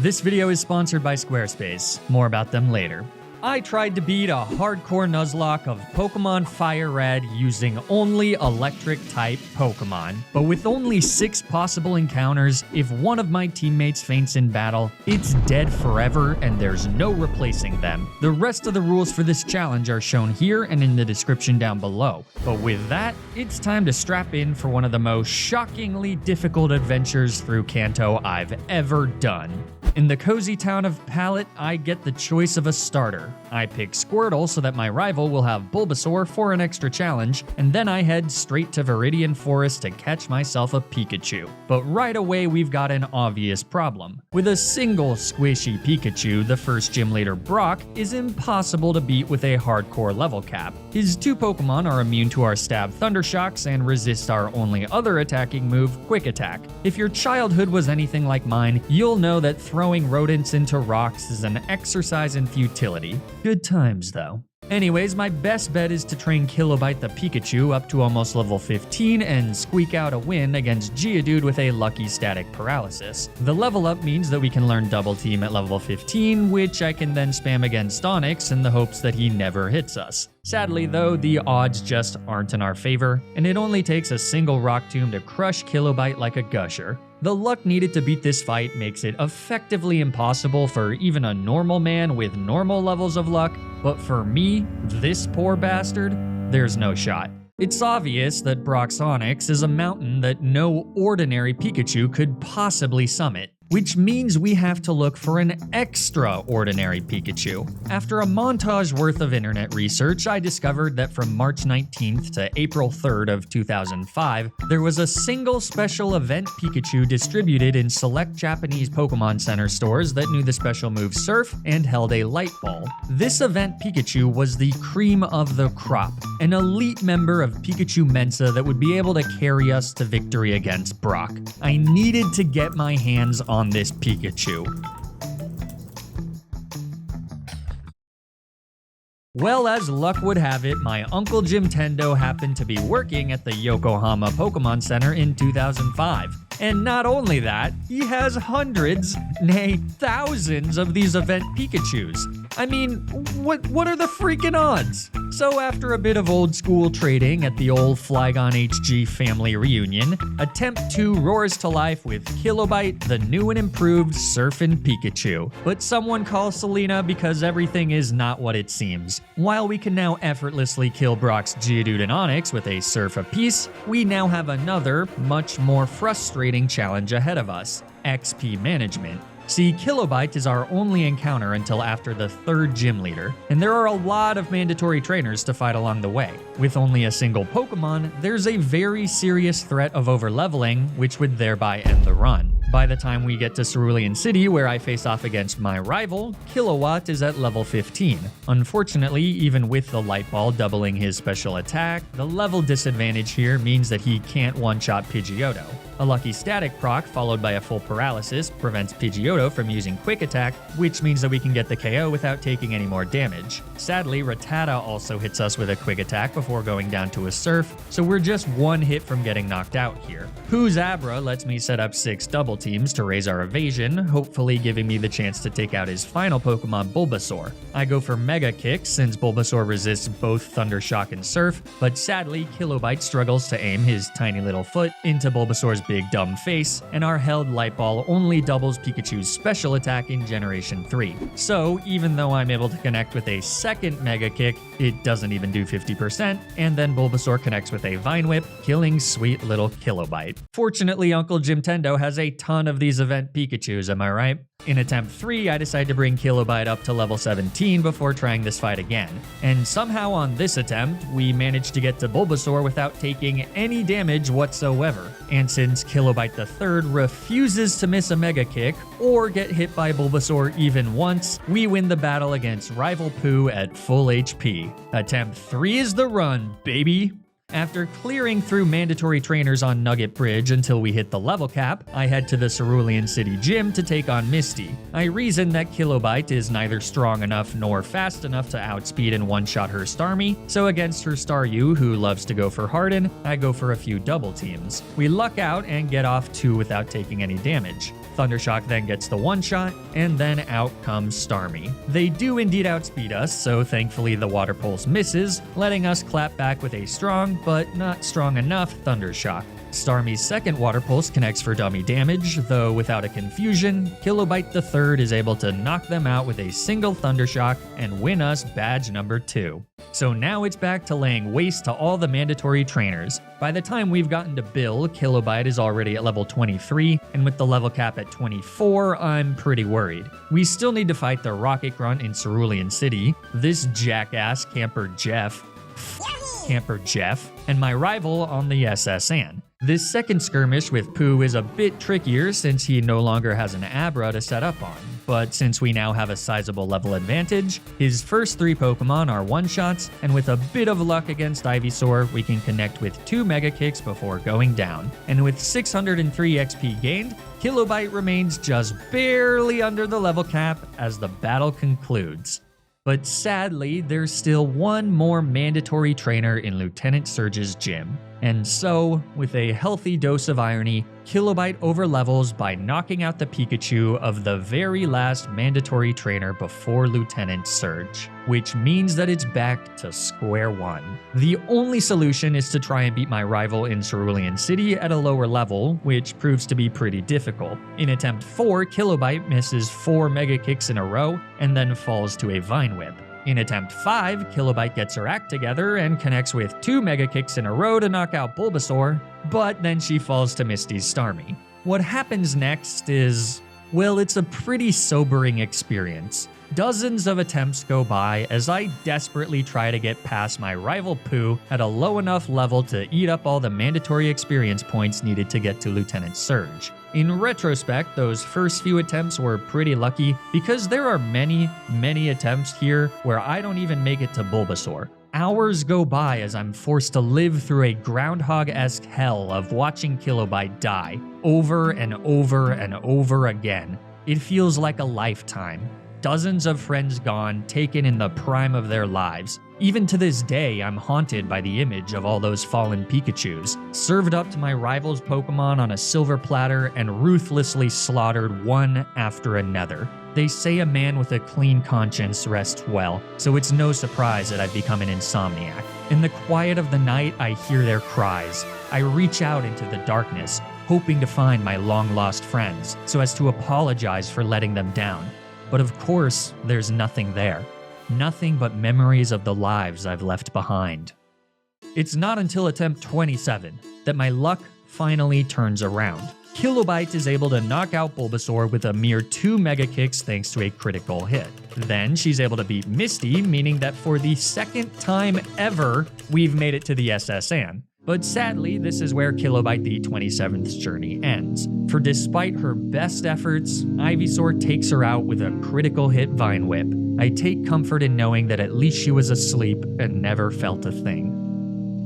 This video is sponsored by Squarespace. More about them later. I tried to beat a hardcore Nuzlocke of Pokémon FireRed using only Electric Type Pokémon. But with only 6 possible encounters, if one of my teammates faints in battle, it's dead forever and there's no replacing them. The rest of the rules for this challenge are shown here and in the description down below. But with that, it's time to strap in for one of the most shockingly difficult adventures through Kanto I've ever done. In the cozy town of Pallet, I get the choice of a starter. I pick Squirtle so that my rival will have Bulbasaur for an extra challenge, and then I head straight to Viridian Forest to catch myself a Pikachu. But right away we've got an obvious problem. With a single squishy Pikachu, the first gym leader Brock is impossible to beat with a hardcore level cap. His 2 Pokemon are immune to our stab Thunder Shocks and resist our only other attacking move, Quick Attack. If your childhood was anything like mine, you'll know that throwing rodents into rocks is an exercise in futility. Good times though. Anyways, my best bet is to train Kilobyte the Pikachu up to almost level 15 and squeak out a win against Geodude with a lucky static paralysis. The level up means that we can learn Double Team at level 15, which I can then spam against Onix in the hopes that he never hits us. Sadly though, the odds just aren't in our favor, and it only takes a single Rock Tomb to crush Kilobyte like a gusher. The luck needed to beat this fight makes it effectively impossible for even a normal man with normal levels of luck, but for me, this poor bastard, there's no shot. It's obvious that Brock's Onix is a mountain that no ordinary Pikachu could possibly summit, which means we have to look for an extraordinary Pikachu. After a montage worth of internet research, I discovered that from March 19th to April 3rd of 2005, there was a single special event Pikachu distributed in select Japanese Pokemon Center stores that knew the special move Surf and held a Light Ball. This event Pikachu was the cream of the crop, an elite member of Pikachu Mensa that would be able to carry us to victory against Brock. I needed to get my hands on this Pikachu. Well, as luck would have it, my Uncle Jimtendo happened to be working at the Yokohama Pokemon Center in 2005. And not only that, he has hundreds, nay thousands of these event Pikachus. I mean, what are the freaking odds? So after a bit of old school trading at the old Flygon HG family reunion, Attempt 2 roars to life with Kilobyte, the new and improved Surfin' Pikachu. But someone call Selena because everything is not what it seems. While we can now effortlessly kill Brock's Geodude and Onix with a Surf apiece, we now have another, much more frustrating challenge ahead of us: XP management. See, Kilobyte is our only encounter until after the 3rd gym leader, and there are a lot of mandatory trainers to fight along the way. With only a single Pokemon, there's a very serious threat of overleveling, which would thereby end the run. By the time we get to Cerulean City, where I face off against my rival, Kilowatt is at level 15. Unfortunately, even with the Light Ball doubling his special attack, the level disadvantage here means that he can't one-shot Pidgeotto. A lucky static proc followed by a full paralysis prevents Pidgeotto from using Quick Attack, which means that we can get the KO without taking any more damage. Sadly, Rattata also hits us with a Quick Attack before going down to a Surf, so we're just one hit from getting knocked out here. Pooh's Abra lets me set up 6 double teams to raise our evasion, hopefully giving me the chance to take out his final Pokemon, Bulbasaur. I go for Mega Kick since Bulbasaur resists both Thunder Shock and Surf, but sadly Kilobyte struggles to aim his tiny little foot into Bulbasaur's big dumb face, and our held Light Ball only doubles Pikachu's special attack in Generation 3. So even though I'm able to connect with a second Mega Kick, it doesn't even do 50%, and then Bulbasaur connects with a Vine Whip, killing sweet little Kilobyte. Fortunately, Uncle Jimtendo has a ton of these event Pikachus, am I right? In Attempt 3, I decide to bring Kilobyte up to level 17 before trying this fight again. And somehow on this attempt, we managed to get to Bulbasaur without taking any damage whatsoever. And since Kilobyte III refuses to miss a Mega Kick or get hit by Bulbasaur even once, we win the battle against rival Pooh at full HP. Attempt 3 is the run, baby! After clearing through mandatory trainers on Nugget Bridge until we hit the level cap, I head to the Cerulean City Gym to take on Misty. I reason that Kilobyte is neither strong enough nor fast enough to outspeed and one-shot her Starmie, so against her Staryu, who loves to go for Harden, I go for a few double teams. We luck out and get off 2 without taking any damage. Thundershock then gets the one-shot, and then out comes Starmie. They do indeed outspeed us, so thankfully the Water Pulse misses, letting us clap back with a strong, but not strong enough, Thundershock. Starmie's second Water Pulse connects for dummy damage, though without a confusion, Kilobyte III is able to knock them out with a single Thundershock and win us badge number 2. So now it's back to laying waste to all the mandatory trainers. By the time we've gotten to Bill, Kilobyte is already at level 23, and with the level cap at 24, I'm pretty worried. We still need to fight the Rocket Grunt in Cerulean City, this jackass Camper Jeff, and my rival on the SS Anne. This second skirmish with Pooh is a bit trickier since he no longer has an Abra to set up on, but since we now have a sizable level advantage, his first 3 Pokemon are one-shots, and with a bit of luck against Ivysaur, we can connect with 2 Mega Kicks before going down. And with 603 XP gained, Kilobyte remains just barely under the level cap as the battle concludes. But sadly, there's still one more mandatory trainer in Lieutenant Surge's gym. And so, with a healthy dose of irony, Kilobyte overlevels by knocking out the Pikachu of the very last mandatory trainer before Lieutenant Surge, which means that it's back to square one. The only solution is to try and beat my rival in Cerulean City at a lower level, which proves to be pretty difficult. In attempt 4, Kilobyte misses 4 Mega Kicks in a row and then falls to a Vine Whip. In attempt 5, Kilobyte gets her act together and connects with 2 Mega Kicks in a row to knock out Bulbasaur, but then she falls to Misty's Starmie. What happens next is, well, it's a pretty sobering experience. Dozens of attempts go by as I desperately try to get past my rival Pooh at a low enough level to eat up all the mandatory experience points needed to get to Lieutenant Surge. In retrospect, those first few attempts were pretty lucky because there are many attempts here where I don't even make it to Bulbasaur. Hours go by as I'm forced to live through a Groundhog-esque hell of watching Kilobyte die over and over and over again. It feels like a lifetime. Dozens of friends gone, taken in the prime of their lives. Even to this day, I'm haunted by the image of all those fallen Pikachus, served up to my rival's Pokemon on a silver platter and ruthlessly slaughtered one after another. They say a man with a clean conscience rests well, so it's no surprise that I've become an insomniac. In the quiet of the night, I hear their cries. I reach out into the darkness, hoping to find my long-lost friends, so as to apologize for letting them down. But of course, there's nothing there. Nothing but memories of the lives I've left behind. It's not until attempt 27 that my luck finally turns around. Kilobyte is able to knock out Bulbasaur with a mere 2 Mega Kicks thanks to a critical hit. Then she's able to beat Misty, meaning that for the second time ever, we've made it to the SS Anne. But sadly, this is where Kilobyte the 27th's journey ends. For despite her best efforts, Ivysaur takes her out with a critical hit Vine Whip. I take comfort in knowing that at least she was asleep and never felt a thing.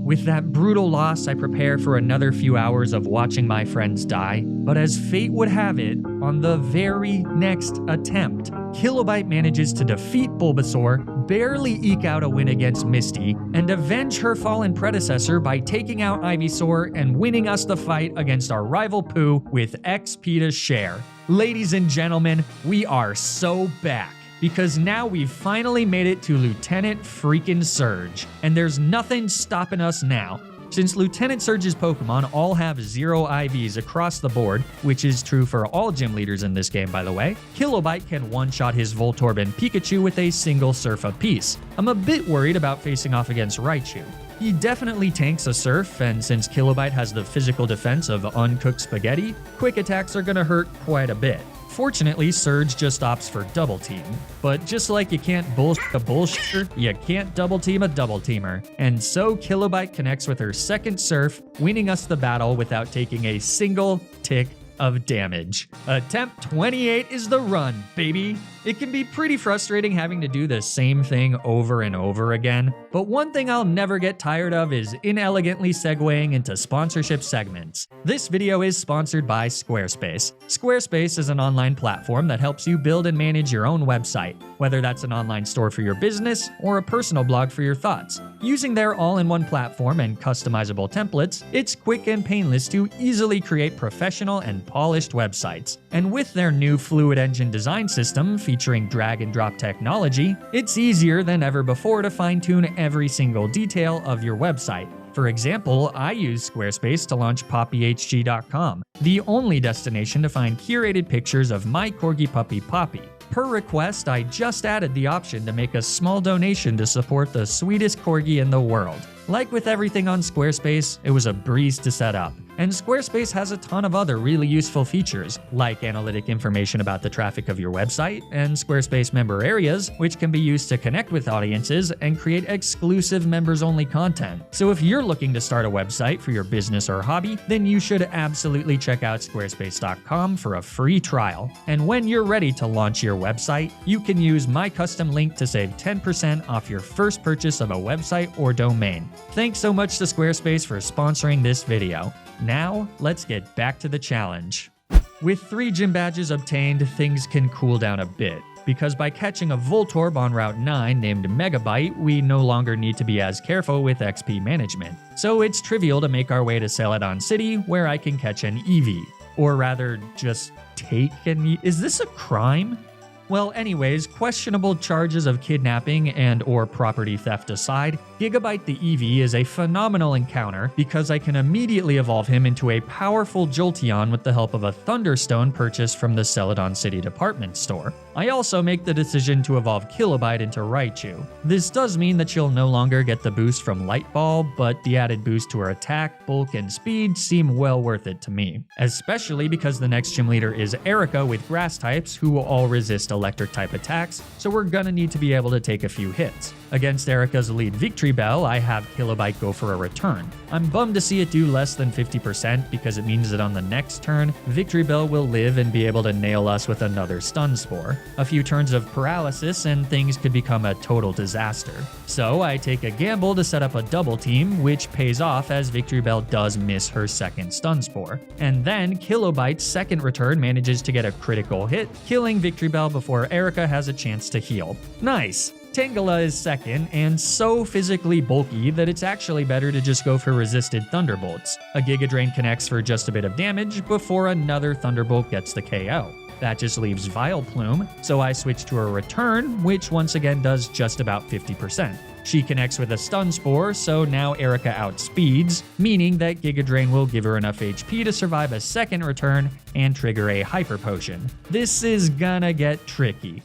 With that brutal loss, I prepare for another few hours of watching my friends die, but as fate would have it, on the very next attempt, Kilobyte manages to defeat Bulbasaur, barely eke out a win against Misty, and avenge her fallen predecessor by taking out Ivysaur and winning us the fight against our rival Pooh with XP to share. Ladies and gentlemen, we are so back. Because now we've finally made it to Lieutenant freaking Surge, and there's nothing stopping us now. Since Lieutenant Surge's Pokemon all have 0 IVs across the board, which is true for all gym leaders in this game by the way, Kilobyte can one-shot his Voltorb and Pikachu with a single Surf apiece. I'm a bit worried about facing off against Raichu. He definitely tanks a Surf, and since Kilobyte has the physical defense of uncooked spaghetti, quick attacks are gonna hurt quite a bit. Fortunately, Surge just opts for Double Team. But just like you can't bullshit a bullshitter, you can't double team a double teamer. And so Kilobyte connects with her second Surf, winning us the battle without taking a single tick of damage. Attempt 28 is the run, baby! It can be pretty frustrating having to do the same thing over and over again, but one thing I'll never get tired of is inelegantly segueing into sponsorship segments. This video is sponsored by Squarespace. Squarespace is an online platform that helps you build and manage your own website, whether that's an online store for your business or a personal blog for your thoughts. Using their all-in-one platform and customizable templates, it's quick and painless to easily create professional and polished websites. And with their new Fluid Engine design system featuring drag-and-drop technology, it's easier than ever before to fine-tune every single detail of your website. For example, I use Squarespace to launch poppyhg.com, the only destination to find curated pictures of my corgi puppy Poppy. Per request, I just added the option to make a small donation to support the sweetest corgi in the world. Like with everything on Squarespace, it was a breeze to set up. And Squarespace has a ton of other really useful features, like analytic information about the traffic of your website, and Squarespace member areas, which can be used to connect with audiences and create exclusive members-only content. So if you're looking to start a website for your business or hobby, then you should absolutely check out squarespace.com for a free trial. And when you're ready to launch your website, you can use my custom link to save 10% off your first purchase of a website or domain. Thanks so much to Squarespace for sponsoring this video. Now, let's get back to the challenge. With 3 gym badges obtained, things can cool down a bit, because by catching a Voltorb on Route 9 named Megabyte, we no longer need to be as careful with XP management. So it's trivial to make our way to Celadon City, where I can catch an Eevee. Or rather, just take an Eevee. Is this a crime? Well, anyways, questionable charges of kidnapping and or property theft aside, Gigabyte the Eevee is a phenomenal encounter because I can immediately evolve him into a powerful Jolteon with the help of a Thunderstone purchased from the Celadon City department store. I also make the decision to evolve Kilobyte into Raichu. This does mean that she'll no longer get the boost from Light Ball, but the added boost to her attack, bulk, and speed seem well worth it to me. Especially because the next gym leader is Erica with grass types who will all resist electric type attacks, so we're gonna need to be able to take a few hits. Against Erica's lead Victory Bell, I have Kilobyte go for a return. I'm bummed to see it do less than 50% because it means that on the next turn, Victory Bell will live and be able to nail us with another Stun Spore. A few turns of paralysis and things could become a total disaster. So I take a gamble to set up a double team, which pays off as Victory Bell does miss her second Stun Spore. And then Kilobyte's second return manages to get a critical hit, killing Victory Bell before Erica has a chance to heal. Nice! Tangela is second, and so physically bulky that it's actually better to just go for resisted Thunderbolts. A Giga Drain connects for just a bit of damage before another Thunderbolt gets the KO. That just leaves Vileplume, so I switch to a return, which once again does just about 50%. She connects with a Stun Spore, so now Erica outspeeds, meaning that Giga Drain will give her enough HP to survive a second return and trigger a Hyper Potion. This is gonna get tricky.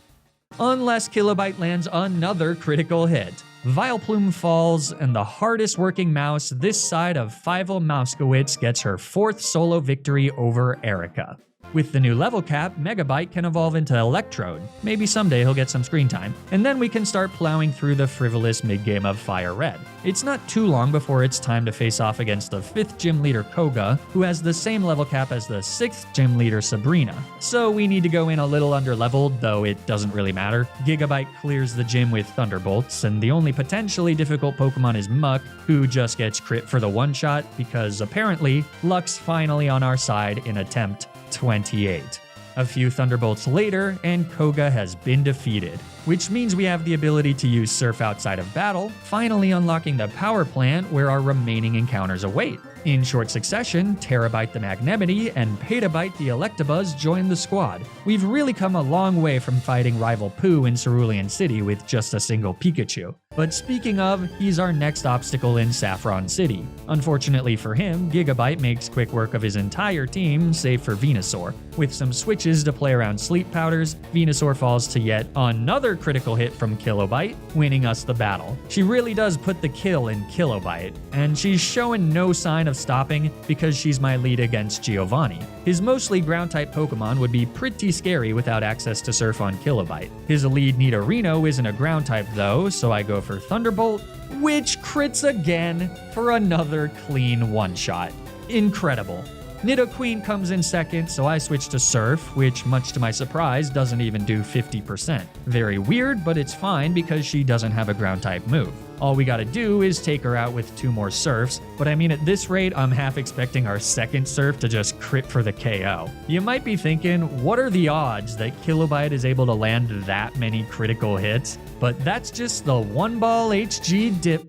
Unless Kilobyte lands another critical hit. Vileplume falls, and the hardest working mouse this side of Fievel Mouskowitz gets her 4th solo victory over Erica. With the new level cap, Megabyte can evolve into Electrode. Maybe someday he'll get some screen time. And then we can start plowing through the frivolous mid-game of FireRed. It's not too long before it's time to face off against the 5th gym leader Koga, who has the same level cap as the 6th gym leader Sabrina. So we need to go in a little under-leveled, though it doesn't really matter. Gigabyte clears the gym with Thunderbolts, and the only potentially difficult Pokemon is Muck, who just gets crit for the one-shot because apparently luck's finally on our side in attempt 28. A few Thunderbolts later, and Koga has been defeated, which means we have the ability to use Surf outside of battle, finally unlocking the power plant where our remaining encounters await. In short succession, Terabyte the Magnemity and Petabyte the Electabuzz join the squad. We've really come a long way from fighting rival Pooh in Cerulean City with just a single Pikachu. But speaking of, he's our next obstacle in Saffron City. Unfortunately for him, Gigabyte makes quick work of his entire team, save for Venusaur. With some switches to play around sleep powders, Venusaur falls to yet another critical hit from Kilobyte, winning us the battle. She really does put the kill in Kilobyte, and she's showing no sign of stopping because she's my lead against Giovanni. His mostly ground-type Pokemon would be pretty scary without access to Surf on Kilobyte. His lead Nidorino isn't a ground-type though, so I go for Thunderbolt, which crits again for another clean one-shot. Incredible. Nidoqueen comes in second, so I switch to Surf, which much to my surprise doesn't even do 50%. Very weird, but it's fine because she doesn't have a ground type move. All we gotta do is take her out with 2 more Surfs, but I mean at this rate I'm half expecting our second Surf to just crit for the KO. You might be thinking, what are the odds that Kilobyte is able to land that many critical hits? But that's just the one ball HG dip.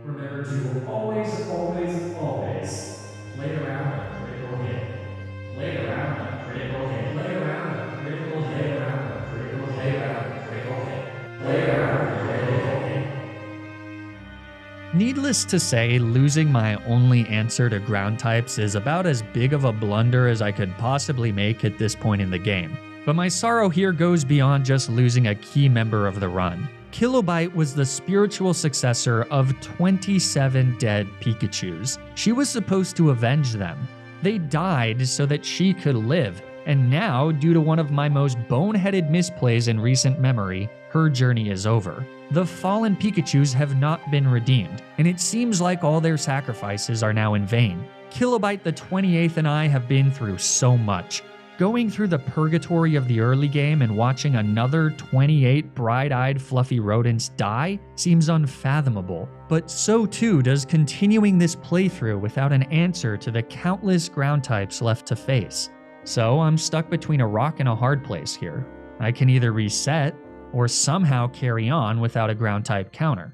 Remember to always play around a critical hit. Play around a critical hit. Play around a critical hit. Play around a critical hit. Play around a critical hit. Play around a critical hit. Needless to say, losing my only answer to ground types is about as big of a blunder as I could possibly make at this point in the game. But my sorrow here goes beyond just losing a key member of the run. Kilobyte was the spiritual successor of 27 dead Pikachus. She was supposed to avenge them. They died so that she could live, and now, due to one of my most boneheaded misplays in recent memory, her journey is over. The fallen Pikachus have not been redeemed, and it seems like all their sacrifices are now in vain. Kilobyte the 28th and I have been through so much. Going through the purgatory of the early game and watching another 28 bright-eyed fluffy rodents die seems unfathomable, but so too does continuing this playthrough without an answer to the countless ground types left to face. So I'm stuck between a rock and a hard place here. I can either reset, or somehow carry on without a ground type counter.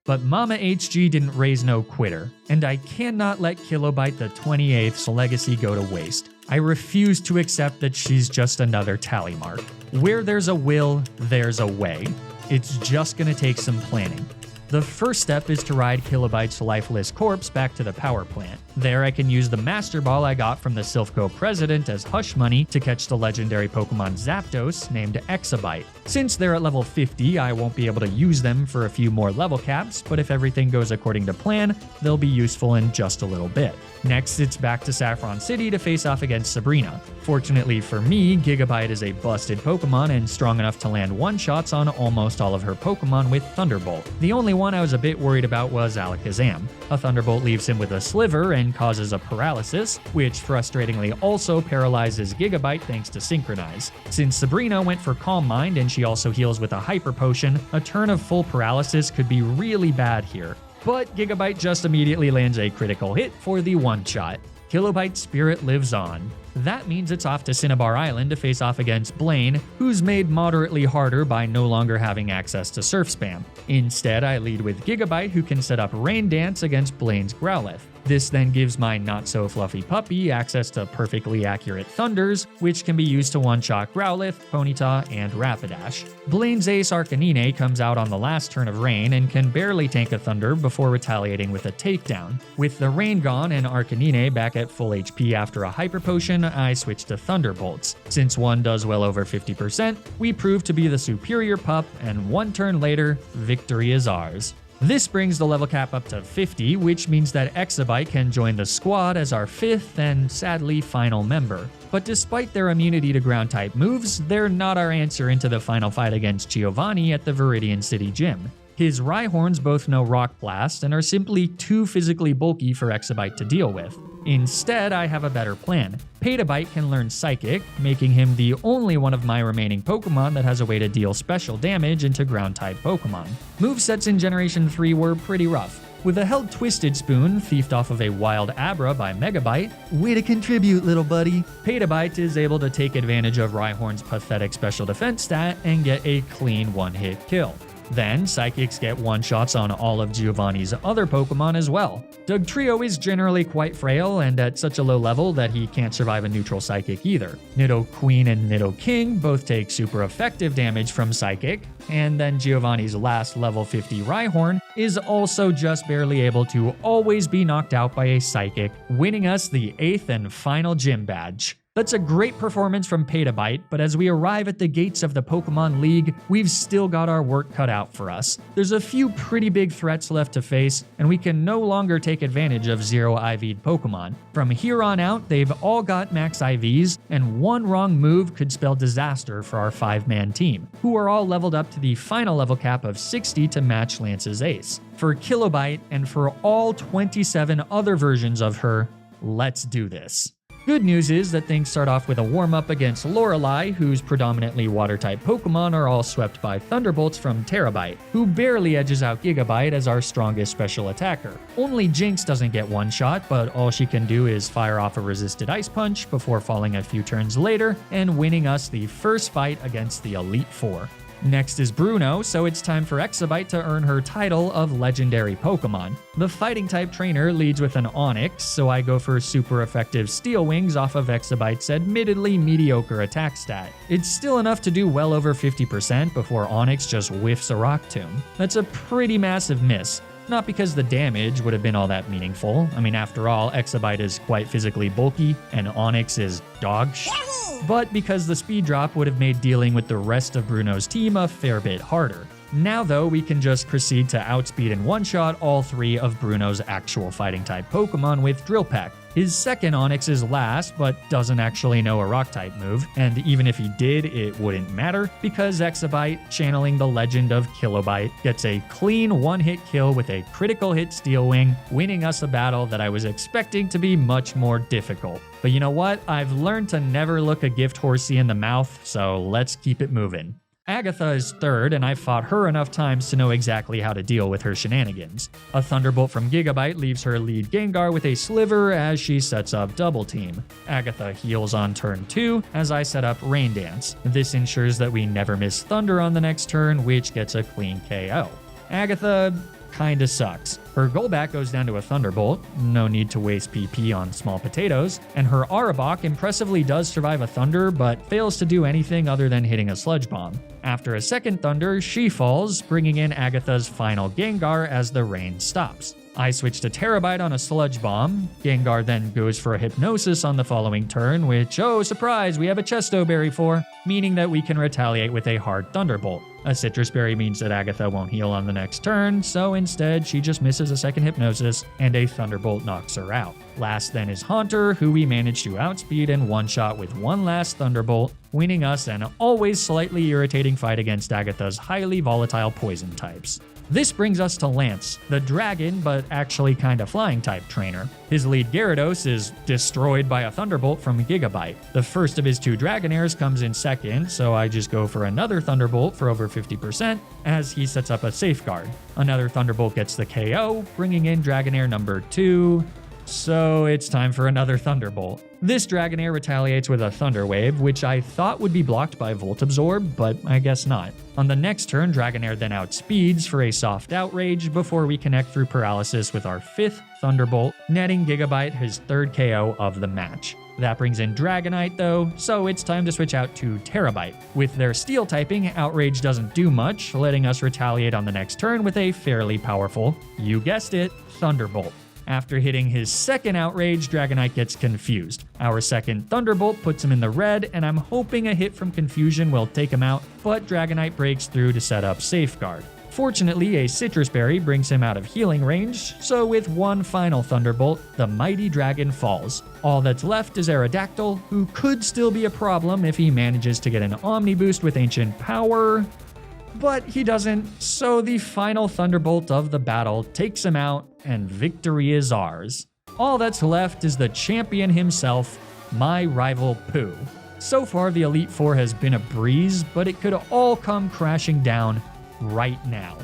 But Mama HG didn't raise no quitter, and I cannot let Kilobyte the 28th's legacy go to waste. I refuse to accept that she's just another tally mark. Where there's a will, there's a way. It's just gonna take some planning. The first step is to ride Kilobyte's lifeless corpse back to the power plant. There I can use the Master Ball I got from the Silphco president as hush money to catch the legendary Pokemon Zapdos named Exabyte. Since they're at level 50, I won't be able to use them for a few more level caps, but if everything goes according to plan, they'll be useful in just a little bit. Next, it's back to Saffron City to face off against Sabrina. Fortunately for me, Gigabyte is a busted Pokemon and strong enough to land one-shots on almost all of her Pokemon with Thunderbolt. The only one I was a bit worried about was Alakazam. A Thunderbolt leaves him with a sliver and causes a paralysis, which frustratingly also paralyzes Gigabyte thanks to Synchronize. Since Sabrina went for Calm Mind and she also heals with a Hyper Potion, a turn of full paralysis could be really bad here. But Gigabyte just immediately lands a critical hit for the one-shot. Kilobyte's spirit lives on. That means it's off to Cinnabar Island to face off against Blaine, who's made moderately harder by no longer having access to Surf Spam. Instead, I lead with Gigabyte, who can set up Rain Dance against Blaine's Growlithe. This then gives my not-so-fluffy puppy access to perfectly accurate Thunders, which can be used to one-shot Growlithe, Ponyta, and Rapidash. Blaine's Ace Arcanine comes out on the last turn of Rain and can barely tank a Thunder before retaliating with a Takedown. With the Rain gone and Arcanine back at full HP after a Hyper Potion, I switch to Thunderbolts. Since one does well over 50%, we prove to be the superior pup, and one turn later, victory is ours. This brings the level cap up to 50, which means that Exabyte can join the squad as our 5th and sadly final member. But despite their immunity to ground type moves, they're not our answer into the final fight against Giovanni at the Viridian City Gym. His Rhyhorns both know Rock Blast and are simply too physically bulky for Exabyte to deal with. Instead, I have a better plan. Petabyte can learn Psychic, making him the only one of my remaining Pokemon that has a way to deal special damage into Ground-type Pokemon. Movesets in Generation 3 were pretty rough. With a held Twisted Spoon, thiefed off of a Wild Abra by Megabyte, way to contribute, little buddy, Petabyte is able to take advantage of Rhyhorn's pathetic special defense stat and get a clean one-hit kill. Then, Psychics get one-shots on all of Giovanni's other Pokemon as well. Dugtrio is generally quite frail and at such a low level that he can't survive a neutral Psychic either. Nidoqueen and Nidoking both take super effective damage from Psychic, and then Giovanni's last level 50 Rhyhorn is also just barely able to always be knocked out by a Psychic, winning us the 8th and final gym badge. That's a great performance from Petabyte, but as we arrive at the gates of the Pokemon League, we've still got our work cut out for us. There's a few pretty big threats left to face, and we can no longer take advantage of zero IV'd Pokemon. From here on out, they've all got max IVs, and one wrong move could spell disaster for our 5-man team, who are all leveled up to the final level cap of 60 to match Lance's ace. For Kilobyte, and for all 27 other versions of her, let's do this. Good news is that things start off with a warm-up against Lorelei, whose predominantly water-type Pokemon are all swept by Thunderbolts from Terabyte, who barely edges out Gigabyte as our strongest special attacker. Only Jinx doesn't get one shot, but all she can do is fire off a resisted Ice Punch before falling a few turns later and winning us the first fight against the Elite Four. Next is Bruno, so it's time for Exabyte to earn her title of Legendary Pokemon. The Fighting-type trainer leads with an Onix, so I go for super effective Steel Wings off of Exabyte's admittedly mediocre attack stat. It's still enough to do well over 50% before Onix just whiffs a Rock Tomb. That's a pretty massive miss. Not because the damage would have been all that meaningful. I mean, after all, Exabyte is quite physically bulky, and Onix is dog shit. But because the speed drop would have made dealing with the rest of Bruno's team a fair bit harder. Now though, we can just proceed to outspeed and one-shot all 3 of Bruno's actual fighting-type Pokemon with Drill Peck. His second Onix is last, but doesn't actually know a Rock-type move, and even if he did, it wouldn't matter, because Exabyte, channeling the legend of Kilobyte, gets a clean one-hit kill with a critical hit Steel Wing, winning us a battle that I was expecting to be much more difficult. But you know what? I've learned to never look a gift horsey in the mouth, so let's keep it moving. Agatha is third, and I've fought her enough times to know exactly how to deal with her shenanigans. A Thunderbolt from Gigabyte leaves her lead Gengar with a Sliver as she sets up Double Team. Agatha heals on turn 2 as I set up Rain Dance. This ensures that we never miss Thunder on the next turn, which gets a clean KO. Agatha kinda sucks. Her Golbat goes down to a Thunderbolt, no need to waste PP on small potatoes, and her Arbok impressively does survive a Thunder, but fails to do anything other than hitting a Sludge Bomb. After a second Thunder, she falls, bringing in Agatha's final Gengar as the rain stops. I switch to Terabyte on a Sludge Bomb. Gengar then goes for a Hypnosis on the following turn, which, oh surprise, we have a Chesto Berry for, meaning that we can retaliate with a hard Thunderbolt. A Citrus Berry means that Agatha won't heal on the next turn, so instead she just misses a second Hypnosis, and a Thunderbolt knocks her out. Last then is Haunter, who we managed to outspeed and one-shot with one last Thunderbolt, winning us an always slightly irritating fight against Agatha's highly volatile poison types. This brings us to Lance, the dragon but actually kinda flying type trainer. His lead Gyarados is destroyed by a Thunderbolt from Gigabyte. The first of his 2 Dragonairs comes in second, so I just go for another Thunderbolt for over 50% as he sets up a Safeguard. Another Thunderbolt gets the KO, bringing in Dragonair number 2. So it's time for another Thunderbolt. This Dragonair retaliates with a Thunder Wave, which I thought would be blocked by Volt Absorb, but I guess not. On the next turn, Dragonair then outspeeds for a soft Outrage before we connect through Paralysis with our 5th Thunderbolt, netting Gigabyte his 3rd KO of the match. That brings in Dragonite though, so it's time to switch out to Terabyte. With their Steel typing, Outrage doesn't do much, letting us retaliate on the next turn with a fairly powerful, you guessed it, Thunderbolt. After hitting his second Outrage, Dragonite gets confused. Our second Thunderbolt puts him in the red, and I'm hoping a hit from Confusion will take him out, but Dragonite breaks through to set up Safeguard. Fortunately, a Citrus Berry brings him out of healing range, so with one final Thunderbolt, the mighty dragon falls. All that's left is Aerodactyl, who could still be a problem if he manages to get an Omni Boost with Ancient Power, but he doesn't, so the final Thunderbolt of the battle takes him out, and victory is ours. All that's left is the champion himself, my rival Pooh. So far, the Elite Four has been a breeze, but it could all come crashing down right now.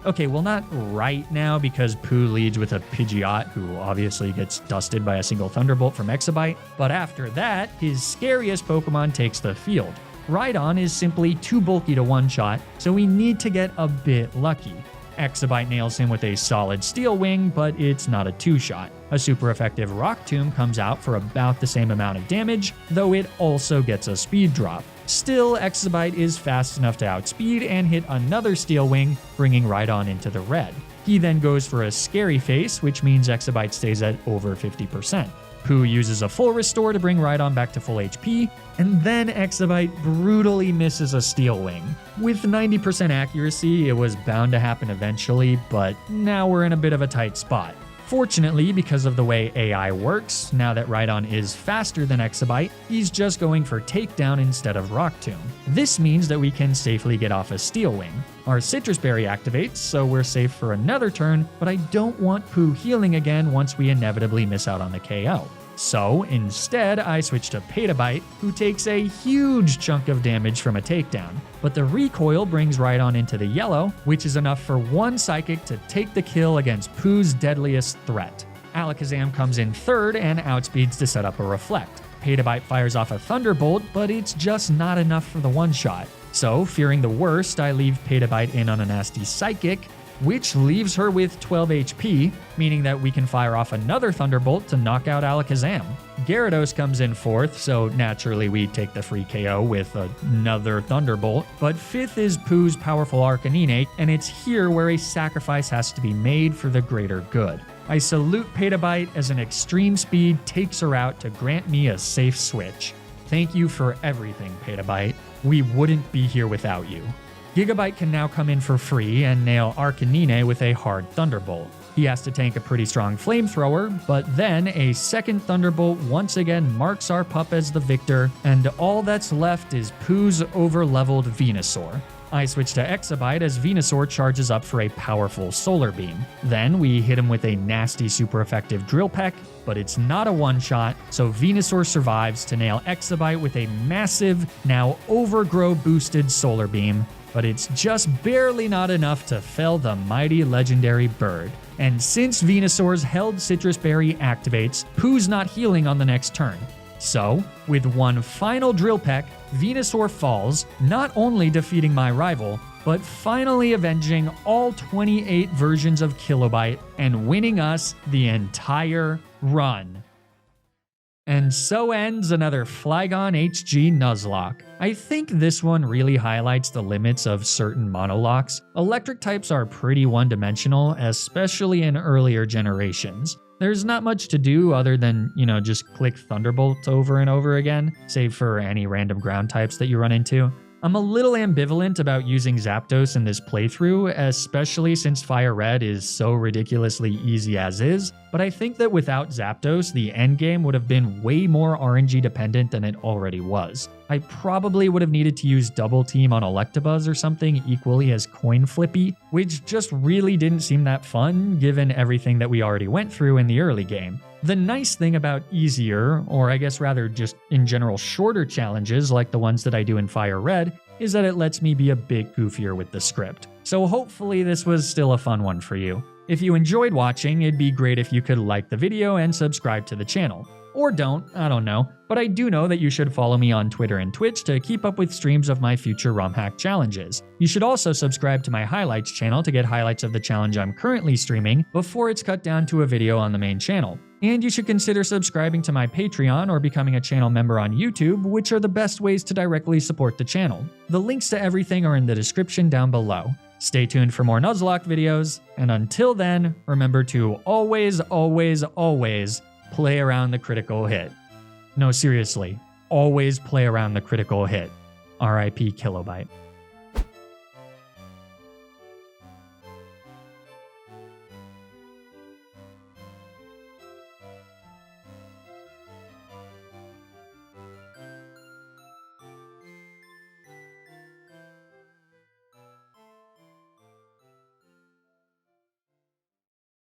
Okay, well not right now because Pooh leads with a Pidgeot, who obviously gets dusted by a single Thunderbolt from Exabyte, but after that, his scariest Pokemon takes the field. Rhydon is simply too bulky to one-shot, so we need to get a bit lucky. Exabyte nails him with a solid Steel Wing, but it's not a 2-shot. A super effective Rock Tomb comes out for about the same amount of damage, though it also gets a speed drop. Still, Exabyte is fast enough to outspeed and hit another Steel Wing, bringing Rhydon into the red. He then goes for a Scary Face, which means Exabyte stays at over 50%. Pooh uses a full restore to bring Rhydon back to full HP, and then Exabyte brutally misses a Steel Wing. With 90% accuracy, it was bound to happen eventually, but now we're in a bit of a tight spot. Fortunately, because of the way AI works, now that Rhydon is faster than Exabyte, he's just going for Takedown instead of Rock Tomb. This means that we can safely get off a Steel Wing. Our Citrus Berry activates, so we're safe for another turn, but I don't want Pooh healing again once we inevitably miss out on the KO. So instead, I switch to Petabyte, who takes a huge chunk of damage from a takedown. But the recoil brings Rhydon into the yellow, which is enough for one Psychic to take the kill against Pooh's deadliest threat. Alakazam comes in third and outspeeds to set up a Reflect. Petabyte fires off a Thunderbolt, but it's just not enough for the one-shot. So, fearing the worst, I leave Petabyte in on a nasty Psychic, which leaves her with 12 HP, meaning that we can fire off another Thunderbolt to knock out Alakazam. Gyarados comes in fourth, so naturally we take the free KO with another Thunderbolt, but fifth is Pooh's powerful Arcanine, and it's here where a sacrifice has to be made for the greater good. I salute Petabyte as an extreme speed takes her out to grant me a safe switch. Thank you for everything, Petabyte. We wouldn't be here without you. Gigabyte can now come in for free and nail Arcanine with a hard Thunderbolt. He has to tank a pretty strong Flamethrower, but then a second Thunderbolt once again marks our pup as the victor, and all that's left is Pooh's overleveled Venusaur. I switch to Exabyte as Venusaur charges up for a powerful Solar Beam. Then we hit him with a nasty super effective Drill Peck, but it's not a one-shot, so Venusaur survives to nail Exabyte with a massive, now Overgrow boosted Solar Beam, but it's just barely not enough to fell the mighty legendary bird. And since Venusaur's held Citrus Berry activates, Pooh's not healing on the next turn. So, with one final Drill Peck, Venusaur falls, not only defeating my rival, but finally avenging all 28 versions of Kilobyte and winning us the entire run. And so ends another Flygon HG Nuzlocke. I think this one really highlights the limits of certain monolocks. Electric types are pretty one-dimensional, especially in earlier generations. There's not much to do other than, just click Thunderbolt over and over again, save for any random ground types that you run into. I'm a little ambivalent about using Zapdos in this playthrough, especially since FireRed is so ridiculously easy as is, but I think that without Zapdos, the endgame would have been way more RNG dependent than it already was. I probably would have needed to use Double Team on Electabuzz or something equally as coin flippy, which just really didn't seem that fun given everything that we already went through in the early game. The nice thing about easier, or I guess rather just in general shorter challenges like the ones that I do in FireRed, is that it lets me be a bit goofier with the script. So hopefully this was still a fun one for you. If you enjoyed watching, it'd be great if you could like the video and subscribe to the channel. Or don't, I don't know, but I do know that you should follow me on Twitter and Twitch to keep up with streams of my future ROM hack challenges. You should also subscribe to my highlights channel to get highlights of the challenge I'm currently streaming before it's cut down to a video on the main channel. And you should consider subscribing to my Patreon or becoming a channel member on YouTube, which are the best ways to directly support the channel. The links to everything are in the description down below. Stay tuned for more Nuzlocke videos, and until then, remember to always, always, always play around the critical hit. No, seriously, always play around the critical hit. RIP Kilobyte.